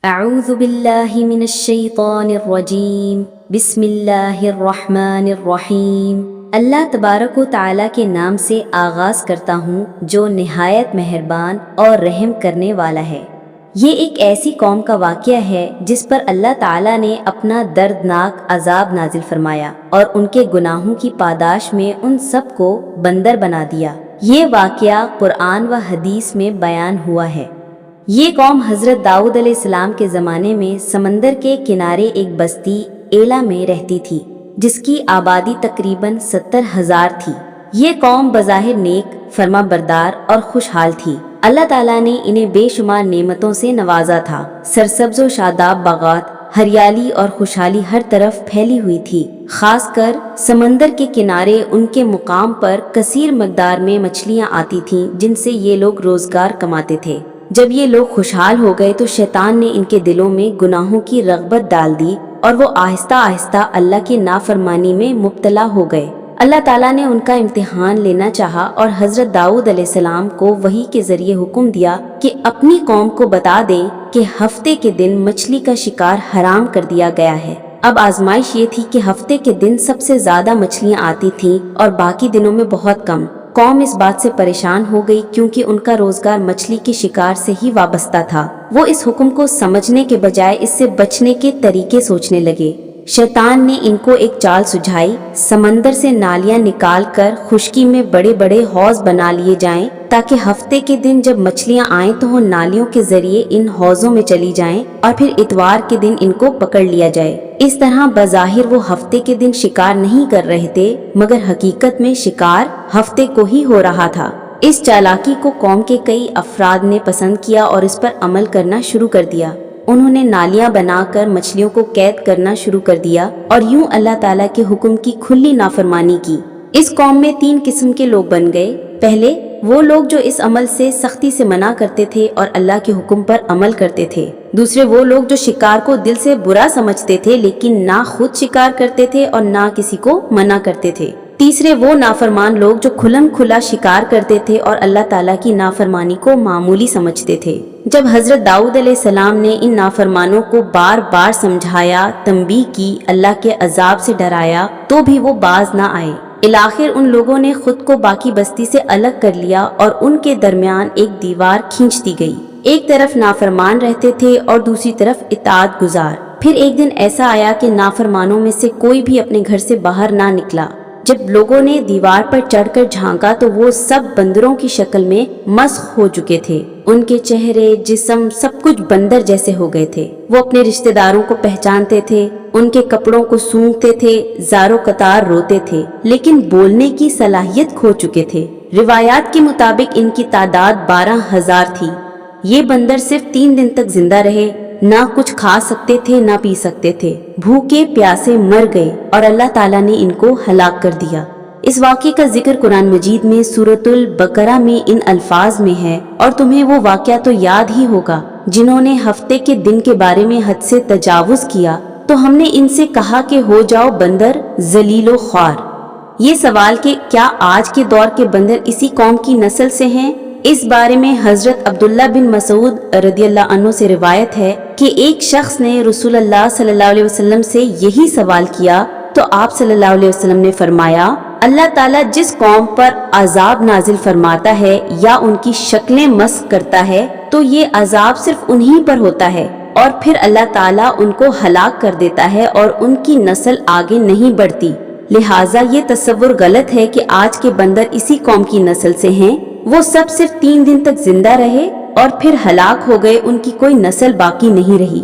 اعوذ باللہ من الشیطان الرجیم بسم اللہ الرحمن الرحیم۔ اللہ تبارک و تعالیٰ کے نام سے آغاز کرتا ہوں جو نہایت مہربان اور رحم کرنے والا ہے۔ یہ ایک ایسی قوم کا واقعہ ہے جس پر اللہ تعالیٰ نے اپنا دردناک عذاب نازل فرمایا اور ان کے گناہوں کی پاداش میں ان سب کو بندر بنا دیا۔ یہ واقعہ قرآن و حدیث میں بیان ہوا ہے۔ یہ قوم حضرت داؤد علیہ السلام کے زمانے میں سمندر کے کنارے ایک بستی ایلا میں رہتی تھی جس کی آبادی تقریباً 70,000 تھی۔ یہ قوم بظاہر نیک، فرما بردار اور خوشحال تھی۔ اللہ تعالیٰ نے انہیں بے شمار نعمتوں سے نوازا تھا۔ سرسبز و شاداب باغات، ہریالی اور خوشحالی ہر طرف پھیلی ہوئی تھی۔ خاص کر سمندر کے کنارے ان کے مقام پر کثیر مقدار میں مچھلیاں آتی تھیں جن سے یہ لوگ روزگار کماتے تھے۔ جب یہ لوگ خوشحال ہو گئے تو شیطان نے ان کے دلوں میں گناہوں کی رغبت ڈال دی اور وہ آہستہ آہستہ اللہ کی نافرمانی میں مبتلا ہو گئے۔ اللہ تعالیٰ نے ان کا امتحان لینا چاہا اور حضرت داؤد علیہ السلام کو وحی کے ذریعے حکم دیا کہ اپنی قوم کو بتا دیں کہ ہفتے کے دن مچھلی کا شکار حرام کر دیا گیا ہے۔ اب آزمائش یہ تھی کہ ہفتے کے دن سب سے زیادہ مچھلیاں آتی تھیں اور باقی دنوں میں بہت کم۔ قوم اس بات سے پریشان ہو گئی کیونکہ ان کا روزگار مچھلی کے شکار سے ہی وابستہ تھا۔ وہ اس حکم کو سمجھنے کے بجائے اس سے بچنے کے طریقے سوچنے لگے۔ شیطان نے ان کو ایک چال سجھائی، سمندر سے نالیاں نکال کر خشکی میں بڑے بڑے حوض بنا لیے جائیں تاکہ ہفتے کے دن جب مچھلیاں آئیں تو وہ نالیوں کے ذریعے ان حوضوں میں چلی جائیں اور پھر اتوار کے دن ان کو پکڑ لیا جائے۔ اس طرح بظاہر وہ ہفتے کے دن شکار نہیں کر رہے تھے مگر حقیقت میں شکار ہفتے کو ہی ہو رہا تھا۔ اس چالاکی کو قوم کے کئی افراد نے پسند کیا اور اس پر عمل کرنا شروع کر دیا۔ انہوں نے نالیاں بنا کر مچھلیوں کو قید کرنا شروع کر دیا اور یوں اللہ تعالیٰ کے حکم کی کھلی نافرمانی کی۔ اس قوم میں 3 قسم کے لوگ بن گئے۔ پہلے وہ لوگ جو اس عمل سے سختی سے منع کرتے تھے اور اللہ کے حکم پر عمل کرتے تھے۔ دوسرے وہ لوگ جو شکار کو دل سے برا سمجھتے تھے لیکن نہ خود شکار کرتے تھے اور نہ کسی کو منع کرتے تھے۔ تیسرے وہ نافرمان لوگ جو کھلم کھلا شکار کرتے تھے اور اللہ تعالیٰ کی نافرمانی کو معمولی سمجھتے تھے۔ جب حضرت داؤد علیہ السلام نے ان نافرمانوں کو بار بار سمجھایا، تنبیہ کی، اللہ کے عذاب سے ڈرایا تو بھی وہ باز نہ آئے۔ بالآخر ان لوگوں نے خود کو باقی بستی سے الگ کر لیا اور ان کے درمیان ایک دیوار کھینچ دی گئی۔ ایک طرف نافرمان رہتے تھے اور دوسری طرف اطاعت گزار۔ پھر ایک دن ایسا آیا کہ نافرمانوں میں سے کوئی بھی اپنے گھر سے باہر نہ نکلا۔ جب لوگوں نے دیوار پر چڑھ کر جھانکا تو وہ سب بندروں کی شکل میں مسخ ہو چکے تھے۔ ان کے چہرے، جسم، سب کچھ بندر جیسے ہو گئے تھے۔ وہ اپنے رشتہ داروں کو پہچانتے تھے، ان کے کپڑوں کو سونگھتے تھے، زارو قطار روتے تھے، لیکن بولنے کی صلاحیت کھو چکے تھے۔ روایات کے مطابق ان کی تعداد 12,000 تھی۔ یہ بندر صرف 3 دن تک زندہ رہے، نہ کچھ کھا سکتے تھے نہ پی سکتے تھے، بھوکے پیاسے مر گئے اور اللہ تعالیٰ نے ان کو ہلاک کر دیا۔ اس واقعے کا ذکر قرآن مجید میں سورۃ البقرہ میں ان الفاظ میں ہے، اور تمہیں وہ واقعہ تو یاد ہی ہوگا جنہوں نے ہفتے کے دن کے بارے میں حد سے تجاوز کیا تو ہم نے ان سے کہا کہ ہو جاؤ بندر ذلیل و خوار۔ یہ سوال کہ کیا آج کے دور کے بندر اسی قوم کی نسل سے ہیں؟ اس بارے میں حضرت عبداللہ بن مسعود رضی اللہ عنہ سے روایت ہے کہ ایک شخص نے رسول اللہ صلی اللہ علیہ وسلم سے یہی سوال کیا تو آپ صلی اللہ علیہ وسلم نے فرمایا، اللہ تعالیٰ جس قوم پر عذاب نازل فرماتا ہے یا ان کی شکلیں مسخ کرتا ہے تو یہ عذاب صرف انہی پر ہوتا ہے اور پھر اللہ تعالیٰ ان کو ہلاک کر دیتا ہے اور ان کی نسل آگے نہیں بڑھتی۔ لہٰذا یہ تصور غلط ہے کہ آج کے بندر اسی قوم کی نسل سے ہیں۔ وہ سب صرف 3 دن تک زندہ رہے اور پھر ہلاک ہو گئے، ان کی کوئی نسل باقی نہیں رہی۔